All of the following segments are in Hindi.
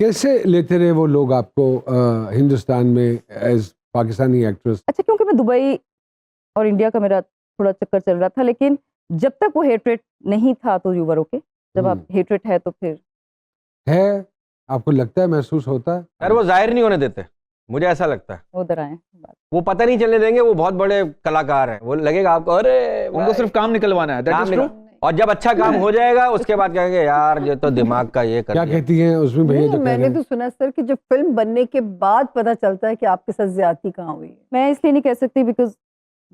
कैसे लेते रहे वो लोग आपको हिंदुस्तान में एज पाकिस्तानी एक्ट्रेस? अच्छा, क्योंकि मैं दुबई और इंडिया का मेरा थोड़ा चक्कर चल रहा था, लेकिन जब तक वो हेटरेट नहीं था तो यू वर ओके। जब आप हेटरेट है तो फिर है, आपको लगता है, महसूस होता है? यार वो जाहिर नहीं होने देते, मुझे ऐसा लगता है। उधर आए वो पता नहीं चलने देंगे वो बहुत बड़े कलाकार हैं, वो लगेगा आपको अरे उनको सिर्फ काम निकलवाना है, दैट इज ट्रू। और जब अच्छा काम हो जाएगा उसके बाद कहेंगे यार ये तो दिमाग का ये कर क्या दिया। कहती हैं उसमें भैया जो कह रहे मैंने हैं? तो सुना सर कि जब फिल्म बनने के बाद पता चलता है कि आपके साथ ज्यादती कहाँ हुई है। मैं इसलिए नहीं कह सकती बिकॉज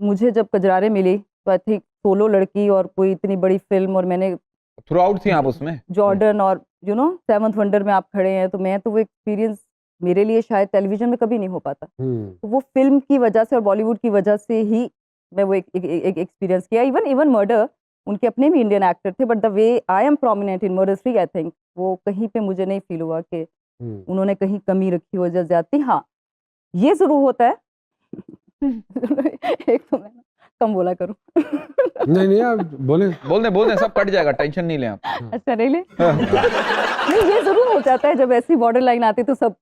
मुझे जब कजरारे मिली तो आई थिंक सोलो लड़की और कोई इतनी बड़ी फिल्म, और मैंने थ्रू आउट थी आप उसमें, जॉर्डन और यू नो सेवंथ वंडर में आप खड़े हैं, तो मैं तो वो एक्सपीरियंस मेरे लिए शायद टेलीविजन में कभी नहीं हो पाता। तो वो फिल्म की वजह से और बॉलीवुड की वजह से ही मैं वो एक एक्सपीरियंस किया। इवन मर्डर, उनके अपने भी इंडियन एक्टर थे, but the way I am prominent in murder 3 I think वो कहीं पे मुझे नहीं फील हुआ कि उन्होंने कहीं कमी रखी हो या ज्यादती। हाँ, ये जरूर होता है एक तो मैं कम बोला करूं नहीं आप बोले। बोल दे सब कट जाएगा, टेंशन नहीं ले आप। अच्छा नहीं ले नहीं, ये जरूर हो जाता है जब ऐसी बॉर्डर लाइन आती है तो सब,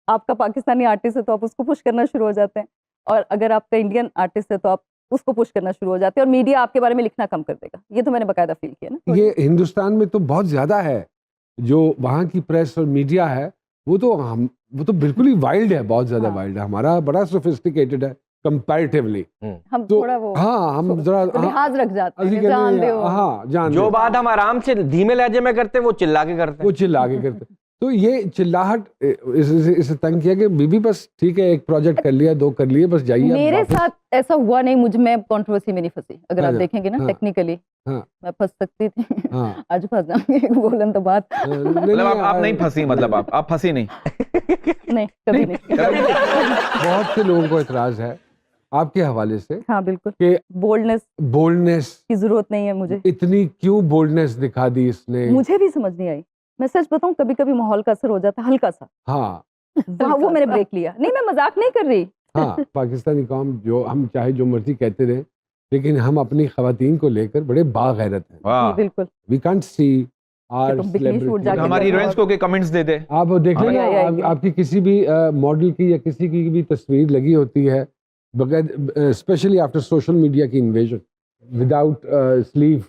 आपका पाकिस्तानी आर्टिस्ट है तो आप उसको पुश करना शुरू हो जाते हैं, और अगर आपका इंडियन आर्टिस्ट है तो आप उसको पुश करना शुरू हो जाते हैं, और मीडिया आपके बारे में लिखना कम कर देगा। ये तो मैंने बकायदा फील किया ना। ये हिंदुस्तान में तो बहुत ज्यादा है, जो वहाँ की प्रेस और मीडिया है वो तो बिल्कुल ही वाइल्ड है, बहुत ज्यादा वाइल्ड है। हमारा बड़ा सोफिस्टिकेटेड है कंपैरेटिवली। हम तो थोड़ा वो हाँ, हम जरा लिहाज रख जाते हैं, कहते जानते हैं, हो। हाँ जान जो बात हम आराम से धीमे लहजे में करते हैं वो चिल्ला के करते वो हैं। चिल्ला के करते। तो ये चिल्लाहट इसे तंग किया कि बीबी बस ठीक है, एक प्रोजेक्ट कर लिया, 2 कर लिए, बस जाइए अब मेरे वापस। साथ ऐसा हुआ नहीं, मैं कंट्रोवर्सी में नहीं फंसी। अगर आप देखेंगे ना टेक्निकली मैं फंस सकती थी, आज फंस जाऊंगी बोलन तो बात। मतलब आप नहीं फंसी, मतलब आप फंसी नहीं। नहीं, कभी नहीं। बहुत से लोगों को एतराज है आपके हवाले से। हाँ बिल्कुल, कि बोल्डनेस की जरूरत नहीं है मुझे। इतनी क्यों बोल्डनेस दिखा दी इसने? मुझे भी समझ नहीं आई। मैं सच बताऊं, कभी कभी माहौल का असर हो जाता है हल्का सा। हाँ वो मैंने ब्रेक लिया। नहीं, मैं मजाक नहीं कर रही। हाँ, पाकिस्तानी कौम, जो हम चाहे जो मर्जी कहते रहे, लेकिन हम अपनी खवातीन को लेकर बड़े बागैरत हैं। वाह, बिल्कुल। वी कांट सी आवर तुम बिकनी शूट जाके हमारी हीरोइंस को के कमेंट्स दे दे। आप देख लेना, आपकी किसी भी मॉडल की या किसी की भी तस्वीर लगी होती है बगैर, स्पेशली आफ्टर सोशल मीडिया की इन्वेजन, विदाउट स्लीव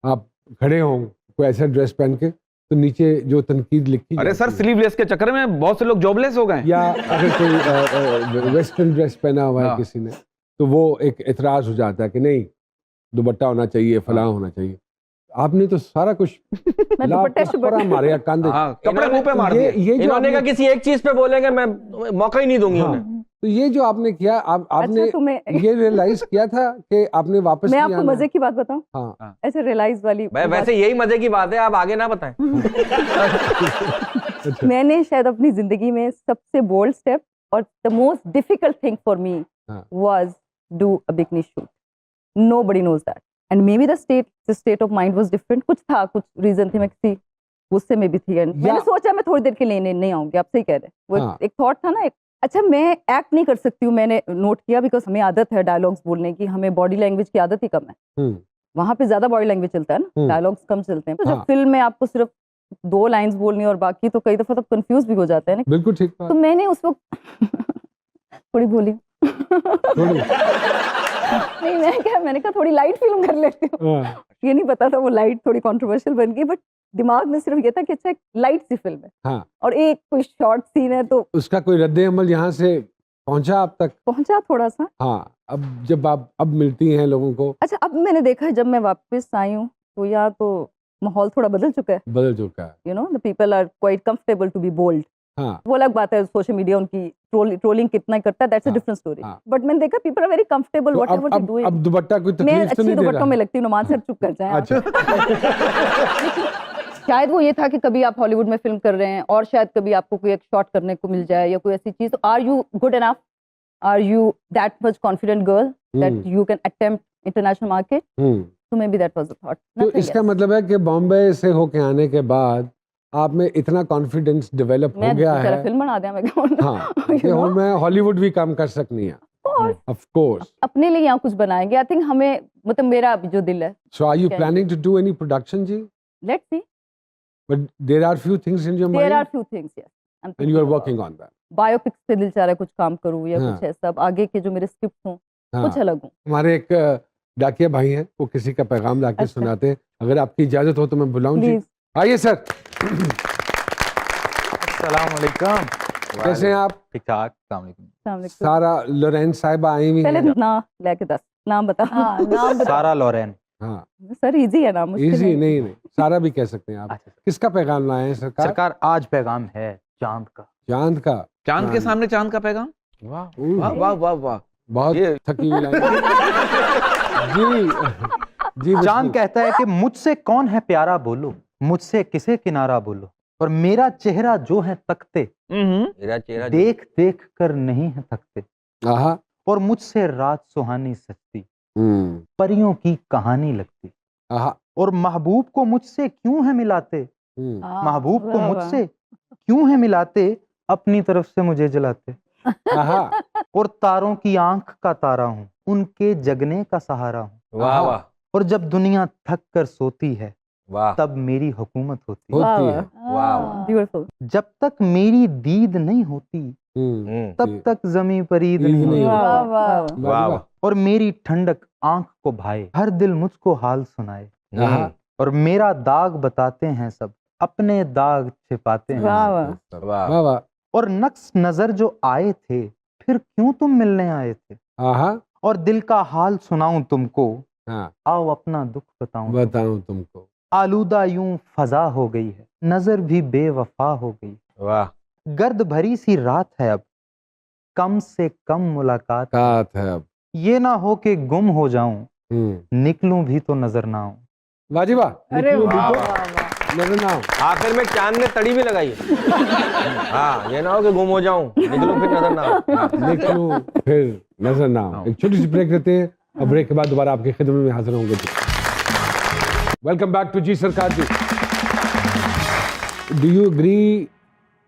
आप खड़े हों कोई ऐसा ड्रेस पहन के, तो नीचे जो तनकीद लिखी, अरे सर, स्लीवलेस के चक्कर में बहुत से लोग जॉबलेस हो गए। या अगर कोई वेस्टर्न ड्रेस पहना हुआ है किसी ने, तो वो एक एतराज हो जाता है कि नहीं दुपट्टा होना चाहिए, फलां होना चाहिए। आपने तो सारा कुछ मारे कंधे, कपड़े मुंह पे मार दिए। इन्होंने कहा किसी एक चीज पे बोलेंगे मैं मौका ही नहीं दूंगी उन्हें। तो ये जो आपने किया, आपने अच्छा, ये रियलाइज किया था कि आपने वापस मैं आपको मजे की बात बताऊं? हाँ, ऐसे रियलाइज वाली वैसे यही मजे की बात है, आप आगे ना बताएं। मैंने शायद अपनी जिंदगी में सबसे बोल्ड स्टेप और the most difficult thing for me was do a bikini shoot. Nobody knows that, and maybe the state of mind was different. कुछ था, कुछ रीजन थे, मैं किसी गुस्से में भी थी, एंड मैंने सोचा मैं थोड़ी देर के लिए नहीं आऊंगी। आप सही कह रहे हैं, वो एक थॉट था ना। अच्छा, मैं एक्ट नहीं कर सकती हूँ, मैंने नोट किया, बिकॉज हमें आदत है डायलॉग्स बोलने की, हमें बॉडी लैंग्वेज की आदत ही कम है। वहां पे ज्यादा बॉडी लैंग्वेज चलता है ना, डायलॉग्स कम चलते हैं। तो जब फिल्म में आपको सिर्फ 2 लाइंस बोलनी और बाकी, तो कई दफा तो कंफ्यूज भी हो जाता है ना। बिल्कुल ठीक। तो मैंने उस वक्त थोड़ी बोली नहीं, मैंने कहा थोड़ी लाइट फिल्म कर लेती हूँ। ये नहीं पता था वो लाइट थोड़ी कंट्रोवर्शियल बन गई, बट दिमाग में सिर्फ ये था कि अच्छा एक लाइट सी फिल्म है। हाँ। और एक कोई शॉर्ट सीन है, तो उसका कोई रद्दे अमल यहाँ से पहुंचा आप तक? पहुंचा थोड़ा सा। हाँ, अब जब आप अब मिलती हैं लोगों को। अच्छा, अब मैंने देखा है जब मैं वापस आई हूँ तो यहाँ तो माहौल थोड़ा बदल चुका है। You know, the people are quite comfortable to be bold. हाँ। वो अलग बात है, सोशल मीडिया उनकी ट्रोलिंग कितना करता है, that's a different story. But मैंने देखा people are very comfortable whatever they doing. अब दुपट्टा कोई तकलीफ मैं तो नहीं अच्छी दे रहा? दुपट्टों में लगती हूँ, नुमान सर चुप कर जाएं। अच्छा। शायद वो ये था कि कभी आप हॉलीवुड में फिल्म कर रहे हैं और शायद कभी आपको कोई एक शॉट करने को मिल जाए या कोई ऐसी चीज, तो are you good enough, are you that much confident girl that you can attempt international market? तो maybe that was the thought. तो इसका मतलब है कि बॉम्बे से होके आने के बाद आप में इतना कॉन्फिडेंस डेवलप हो गया है, फिल्म बना दिया मैं। हाँ, कि मैं हॉलीवुड भी काम कर सकनी है। ऑफ कोर्स अपने लिए यहाँ कुछ बनाएंगे। आई थिंक हमें, मतलब मेरा जो दिल है। So are you planning to do any production जी? Let's see. But there are few things in your There mind, are few things, yes. I'm and thinking you are about. working on that. Biopics पे दिल चाह रहा है कुछ काम करूँ या हाँ। कुछ ऐसा, अब आगे के जो मेरे स्क्रिप्ट हों हाँ, कुछ अलग हों। हमारे एक डाकिया भाई हैं, वो किसी का पैगाम लाके अच्छा। सुनाते हैं। अगर आपकी इजाजत हो तो मैं बुलाऊं जी? प्लीज। आइए सर। अस्सलाम वालेकुम। कैसे हैं आप? ठीक ठाक। अस्सलाम वालेकुम। अस्सलाम वालेकुम। सारा लोरेंस साहिबा आई हुई पहले हैं। ना लेके दस नाम बता। हाँ, नाम बता। सारा लॉरेन। हाँ, सर इजी है नाम, मुश्किल इजी नहीं। नहीं, सारा भी कह सकते हैं आप। अच्छा किसका पैगाम लाए हैं सरकार? सरकार, आज पैगाम है चांद का। चांद का। चांद के चांद। सामने चांद का पैगाम। वाह। वाह वाह वाह वाह। बहुत ये- थकी हुई लाइन। जी जी चांद बिल्कुल। कहता है कि मुझसे कौन है प्यारा बोलो, मुझसे किसे किनारा बोलो, और मेरा चेहरा जो है तकते, मेरा चेहरा देख देख कर नहीं है थकते, आहा। और मुझसे रात सुहानी सजती, हम्म। परियों की कहानी लगती, आहा। और महबूब को मुझसे क्यों है मिलाते, हम्म। हाँ, महबूब को वाह, वाह। मुझसे क्यों है मिलाते, अपनी तरफ से मुझे जलाते, आहा। और तारों की आंख का तारा हूँ, उनके जगने का सहारा हूँ, वाह वाह और जब दुनिया थक कर सोती है वाह तब मेरी हुकूमत होती है, होती वाह, है। वाह ब्यूटीफुल। जब तक मेरी दीद नहीं होती हम्म। तब तक जमी पर ईद ईद नहीं नहीं होती, होती। वाह, वाह। वाह वाह और मेरी ठंडक आंख को भाए, हर दिल मुझको हाल सुनाए, आहा। और मेरा दाग बताते हैं सब, अपने दाग छिपाते हैं वाह, सब। वाह। वाह वाह वाह। और नक्श नजर जो आए थे, फिर क्यों तुम मिलने आए थे, आहा। और दिल का हाल सुनाऊं तुमको, हाँ, आओ अपना दुख बताऊं। बताऊं तुमको। आलूदा यूं फजा हो गई है, नजर भी बेवफा हो गई, वाह गर्द भरी सी रात है अब, कम से कम मुलाकात, कात है अब। ये ना हो कि गुम हो जाऊं, निकलूं भी तो नजर ना आऊं। वाह जी वाह। अरे निकलूं वाह, भी तो वाह, वाह। नजर ना आऊं। आखिर में चांद ने तड़ी भी लगाई है। हाँ ये ना हो कि गुम हो जाऊं निकलूं फिर नजर ना आऊं। हाँ, निकलूं फिर नजर ना आऊं। एक छोटी सी ब्रेक लेते हैं और ब्रेक के बाद दोबारा आपकी खिदमत में हाजिर होंगे। वेलकम बैक टू जी सरकार जी। डू यू एग्री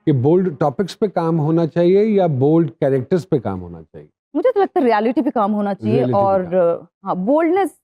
कि बोल्ड टॉपिक्स पे काम होना चाहिए या बोल्ड कैरेक्टर्स पे काम होना चाहिए? मुझे तो लगता है रियलिटी पे काम होना चाहिए। Reality पे और हाँ, बोल्डनेस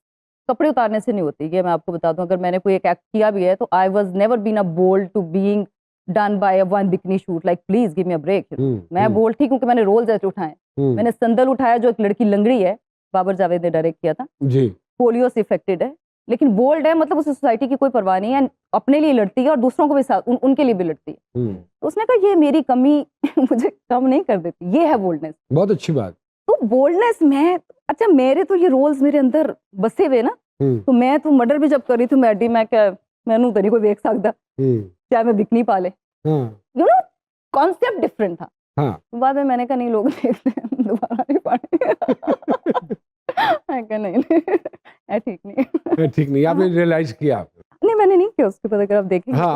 कपड़े उतारने से नहीं होती। ये मैं आपको बता दूं, अगर मैंने कोई एक एक्ट किया भी है तो I was never been a bold to being done by a one bikini shoot, like please give me a break. मैं बोल्ड थी क्योंकि मैंने रोल्स ऐसे उठाए। मैंने संदल उठाया, जो एक लड़की लंगड़ी है, बाबर जावेद ने डायरेक्ट किया था, जी। पोलियो से इफेक्टेड है, लेकिन बोल्ड है, मतलब उसे सोसाइटी की कोई परवाह नहीं है, अपने लिए लड़ती है और दूसरों को भी साथ उनके लिए भी लड़ती है। तो उसने कहा ये मेरी कमी मुझे कम नहीं कर देती, ये है बोल्डनेस। बहुत अच्छी बात। तो बोल्डनेस में, अच्छा मेरे तो ये रोल्स मेरे अंदर बसे हुए ना, तो मैं तो मर्डर भी जब कर रही थी मैडी, मैं क्या मैनू तो नहीं कोई देख सकता चाहे मैं बिकनी पाले, यू नो कॉन्सेप्ट डिफरेंट था। हाँ। बाद में मैंने कहा नहीं लोग देखते हैं, दोबारा नहीं पढ़े। मैं कहा नहीं ठीक नहीं। ठीक नहीं, आपने रियलाइज किया? नहीं मैंने नहीं किया उसके बाद, अगर आप देखेंगे हाँ